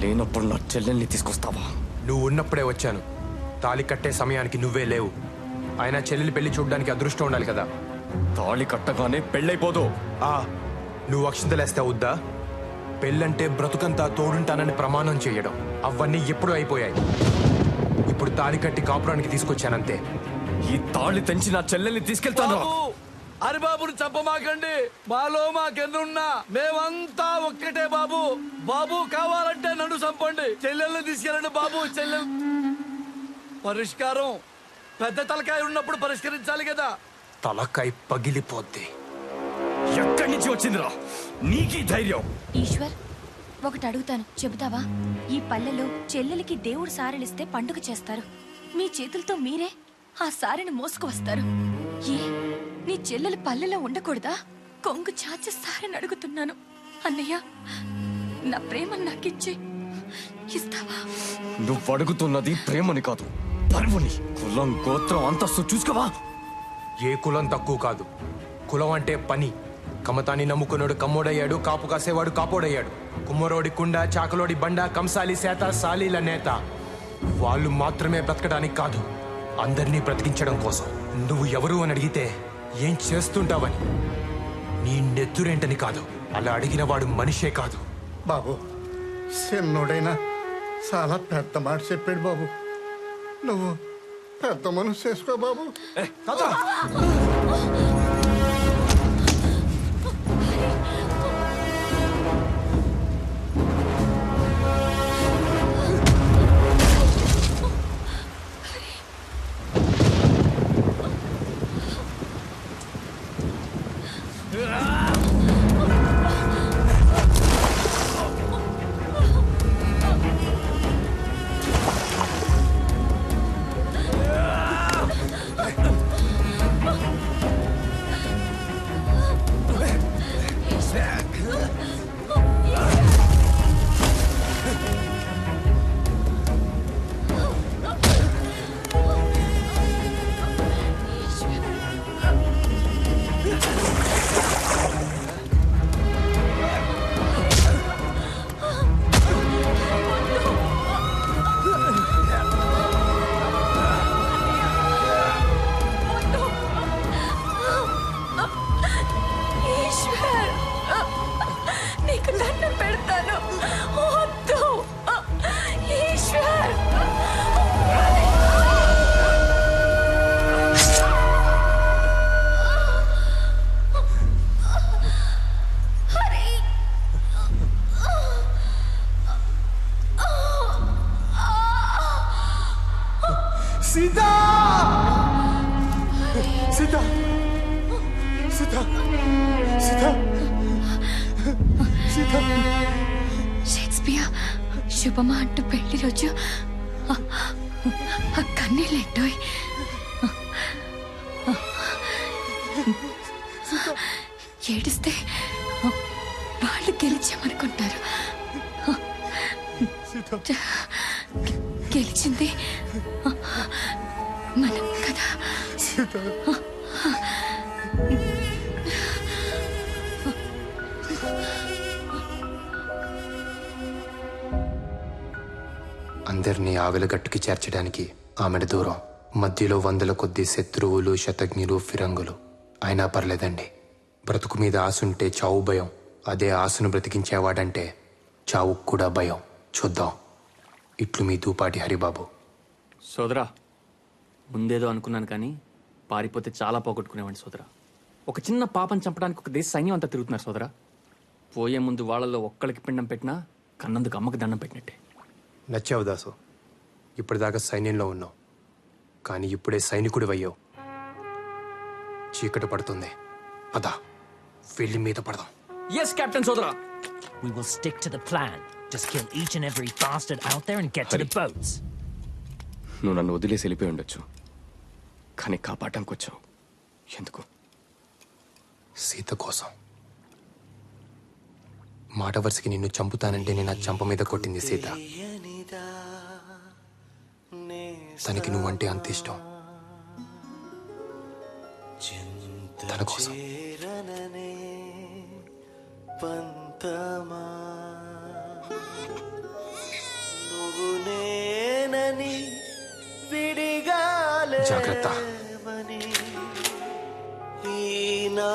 లేనప్పుడు నా చెల్లెల్ని తీసుకొస్తావా? నువ్వు ఉన్నప్పుడే వచ్చాను. తాళి కట్టే సమయానికి నువ్వే లేవు. ఆయన చెల్లెలి పెళ్లి చూడడానికి అదృష్టం ఉండాలి కదా. తాళి కట్టగానే పెళ్ళైపోదు. నువ్వు అక్షింతలేస్తే అవుద్దా? పెళ్ళంటే బ్రతుకంతా తోడుంటానని ప్రమాణం చేయడం, అవన్నీ ఎప్పుడూ అయిపోయాయి. ఇప్పుడు తాళి కట్టి కాపురానికి తీసుకొచ్చానంతే. ఈ తాళి తెంచి నా చెల్లెల్ని తీసుకెళ్తాను. హరిబాబుని చంపమాకండి. మాలో మాకెన్నున్నా మేమంతా ఒక్కటే బాబు. బాబు కావాలంటే నన్ను చంపండి, చెల్లెల్ని తీసుకెళ్ళండి బాబు. చెల్లెల్ పరిష్కారం పెద్ద తలకాయ ఉన్నప్పుడు పరిష్కరించాలి కదా. తలకాయ పగిలిపోద్ది. ఎక్కడి నుంచి వచ్చిందిరా నీకీ ధైర్యం? ఈశ్వర్, ఒకటి అడుగుతాను, చెబుతావా? ఈ పల్లెలో చెల్లెలికి దేవుడు సారెలిస్తే పండుగ చేస్తారు. మీ చేతులతో మీరే ఆ సారెని మోసుకు వస్తారు. ఏ నీ చెల్లెలు పల్లెలో ఉండకూడదా? కొంగు చాచి సారెని అడుగుతున్నాను. అన్నయ్య, నా ప్రేమను నాకిచ్చి ఇస్తావా? నువ్వు అడుగుతున్నది ప్రేమని కాదు, పరువుని. కులం, గోత్రం, అంతస్తు చూసుకోవా? ఏ కులం తక్కువ కాదు. కులం అంటే పని. కమతాన్ని నమ్ముకున్నాడు కమ్మోడయ్యాడు, కాపు కాసేవాడు కాపోడయ్యాడు. కుమ్మరోడి కుండ, చాకలోడి బండ, కంసాలి సేత, సాలీల నేత. వాళ్ళు మాత్రమే బ్రతకడానికి కాదు, అందరినీ బ్రతికించడం కోసం. నువ్వు ఎవరు అని అడిగితే ఏం చేస్తుంటావని, నీ నెత్తురేంటని కాదు. అలా అడిగిన వాడు మనిషే కాదు. బాబు, చిన్నోడైనా చాలా పెద్ద మాట చెప్పాడు బాబు. నువ్వు పెద్ద మనసు చేసుకో బాబు. సీతా! సీతా! సీతా! సీతా! సీతా! షేక్స్పియర్, శుభమా అంటూ పెళ్లి రోజు కన్నీళ్ళేంటోయ్. ఏడిస్తే వాళ్ళు గెలిచామనుకుంటారు. గెలిచింది మనం కదా. అందరినీ ఆవెలగట్టుకి చేర్చడానికి ఆమెను దూరం, మధ్యలో వందల కొద్ది శత్రువులు, శతజ్ఞులు, ఫిరంగులు. అయినా పర్లేదండి. బ్రతుకు మీద ఆశుంటే చావు భయం. అదే ఆశను బ్రతికించేవాడంటే చావు కూడా భయం. చూద్దాం. ఇట్లు మీ దూపాటి హరిబాబు. సోదరా, ముందేదో అనుకున్నాను కానీ పారిపోతే చాలా పోగొట్టుకునేవాడిని సోదరా. ఒక చిన్న పాపని చంపడానికి ఒక దేశ సైన్యం అంతా తిరుగుతున్నారు సోదరా. పోయే ముందు వాళ్ళల్లో ఒక్కడికి పిండం పెట్టినా కన్నందుకు అమ్మకి దండం పెట్టినట్టే. నచ్చావు దాసు. ఇప్పటిదాకా సైన్యంలో ఉన్నావు, కానీ ఇప్పుడే సైనికుడు అయ్యావు. చీకటి పడుతుంది, పద వెళ్ళి మీద పడదాం. ఎస్ కెప్టెన్ సోదరా. We will stick to the plan. Just kill each and every bastard out there and get to the boats. నువ్వు నన్ను వదిలేసి వెళ్ళిపోయి ఉండొచ్చు, కానీ కాపాడటానికి వచ్చావు. ఎందుకు? సీత కోసం. మాట వరుసకి నిన్ను చంపుతానంటే నేను ఆ చంప మీద కొట్టింది సీత. తనకి నువ్వంటే అంత ఇష్టం. తన కోసం. నేనని విడిగాలే జాగ్రత్త. ఈ నా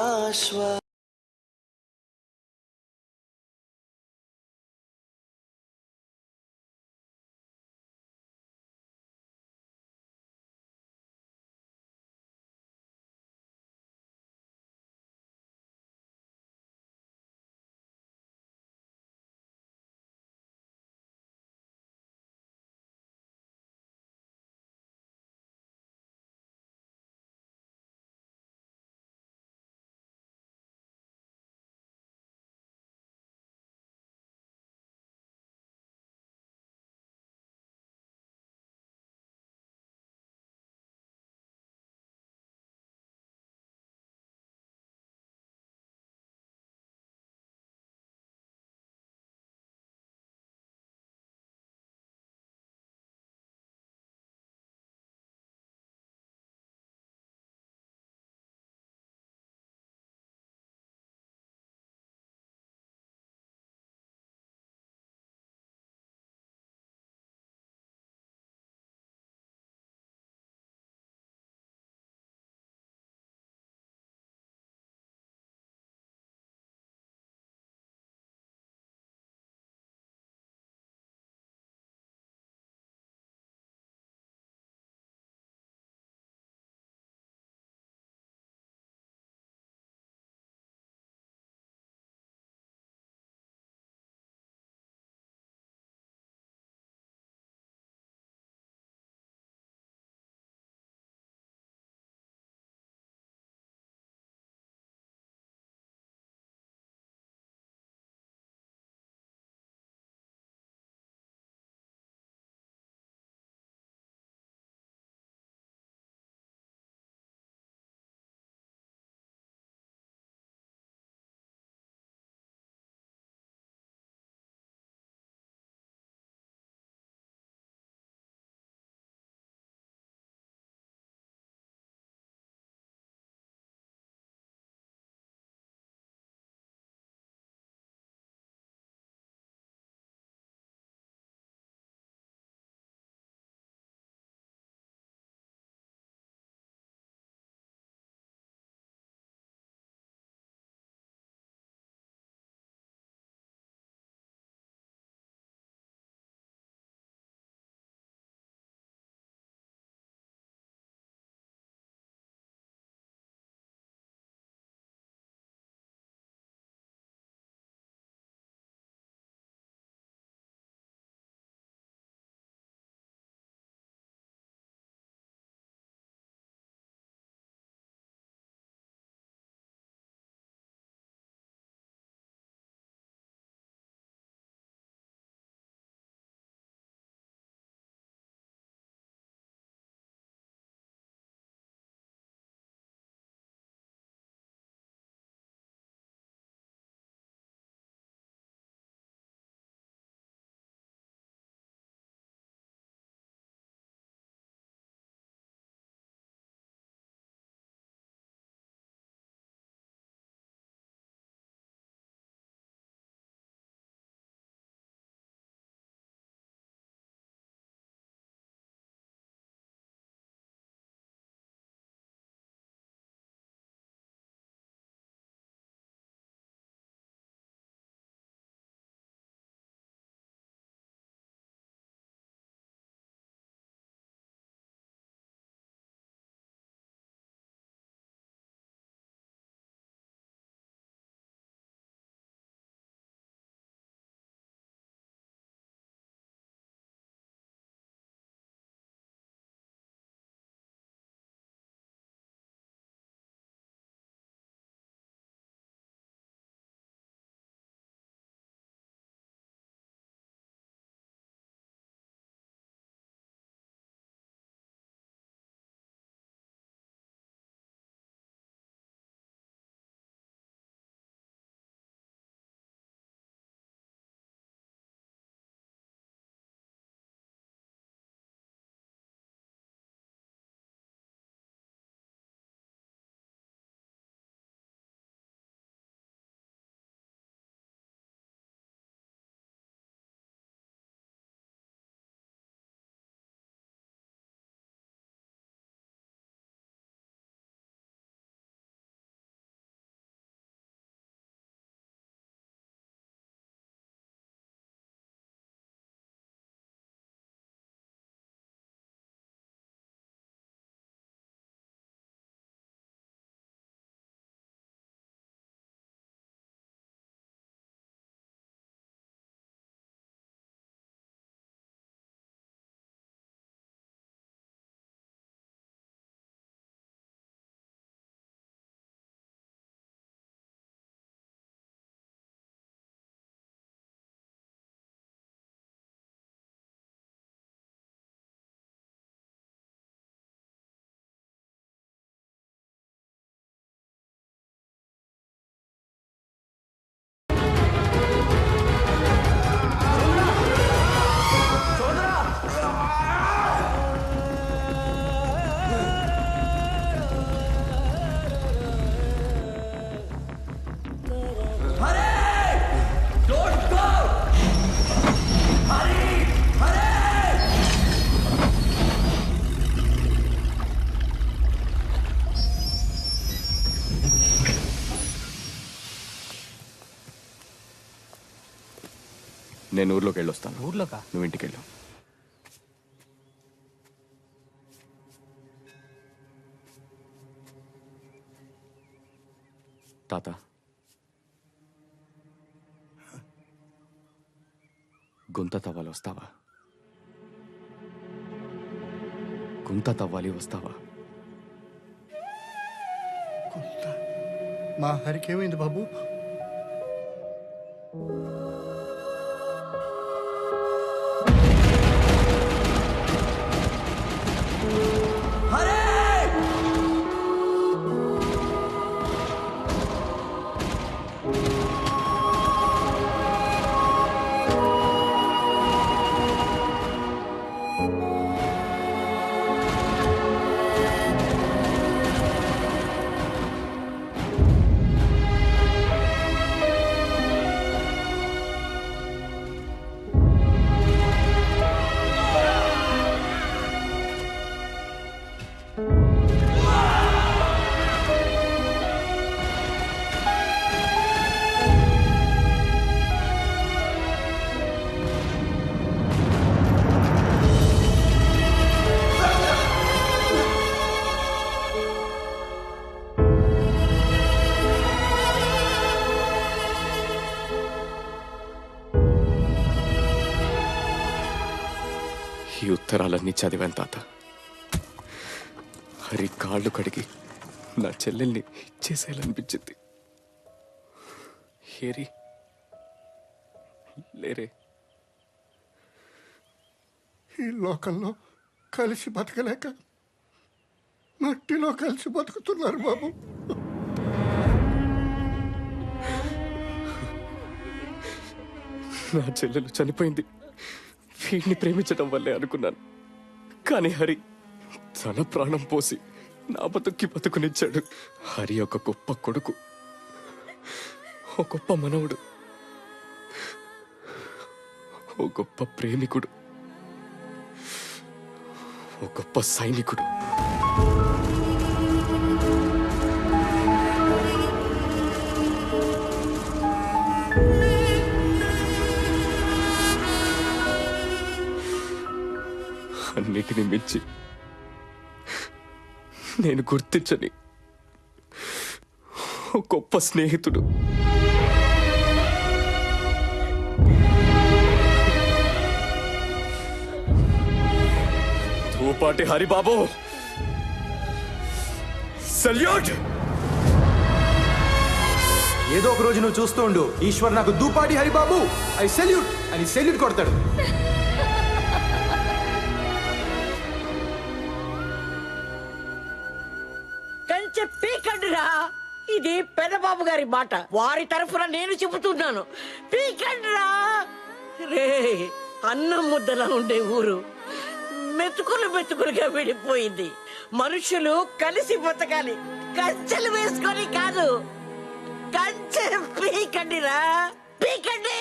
నేను ఊర్లోకి వెళ్ళొస్తాను. ఊర్లోకా? నువ్వు ఇంటికి వెళ్ళు. తాత, గుంత తవ్వాలి వస్తావా? గుంత తవ్వాలి వస్తావా? మా హరికి ఏమైంది బాబు? ఈ ఉత్తరాలన్నీ చదివాను తాత. హరి కాళ్ళు కడిగి నా చెల్లెల్ని ఇచ్చేసేయాలనిపించింది. హేరి లేరే. ఈ లోకంలో కలిసి బతకలేక మట్టిలో కలిసి బతుకుతున్నారు బాబు. నా చెల్లెలు చనిపోయింది వీడిని ప్రేమించడం వల్లే అనుకున్నాను. కానీ హరి తన ప్రాణం పోసి నా బతుకునిచ్చాడు. హరి ఒక గొప్ప కొడుకు, ఒక గొప్ప మనవుడు, ఓ గొప్ప ప్రేమికుడు, ఓ గొప్ప సైనికుడు. అన్నిటిని మించి నేను గుర్తించని ఓ గొప్ప స్నేహితుడు. తూపాటి హరిబాబు, సల్యూట్. ఏదో ఒక రోజు నువ్వు చూస్తూ ఉండు, ఈశ్వర్ నాకు దూపాటి హరిబాబు ఐ సెల్యూట్ అని సెల్యూట్ కొడతాడు. కంచె పీకండిరా. ఇది పెద్దబాబు గారి మాట, వారి తరఫున నేను చెబుతున్నాను. పీకండిరా. రే, అన్నం ముద్దలా ఉండే ఊరు మెతుకులుగా విడిపోయింది. మనుషులు కలిసి బతకాలి, కంచెలు వేసుకొని కాదు. కంచె పీకండిరా, పీకండి.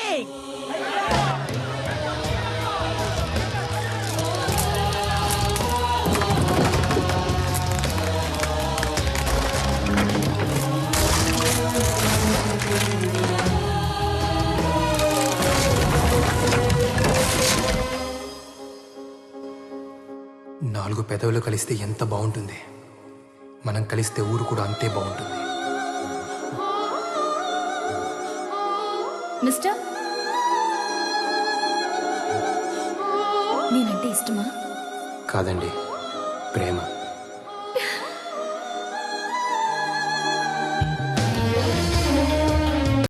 4 పెదవులు కలిస్తే ఎంత బాగుంటుంది, మనం కలిస్తే ఊరు కూడా అంతే బాగుంటుంది. మిస్టర్, నేనంటే ఇష్టమా? కాదండి, ప్రేమ.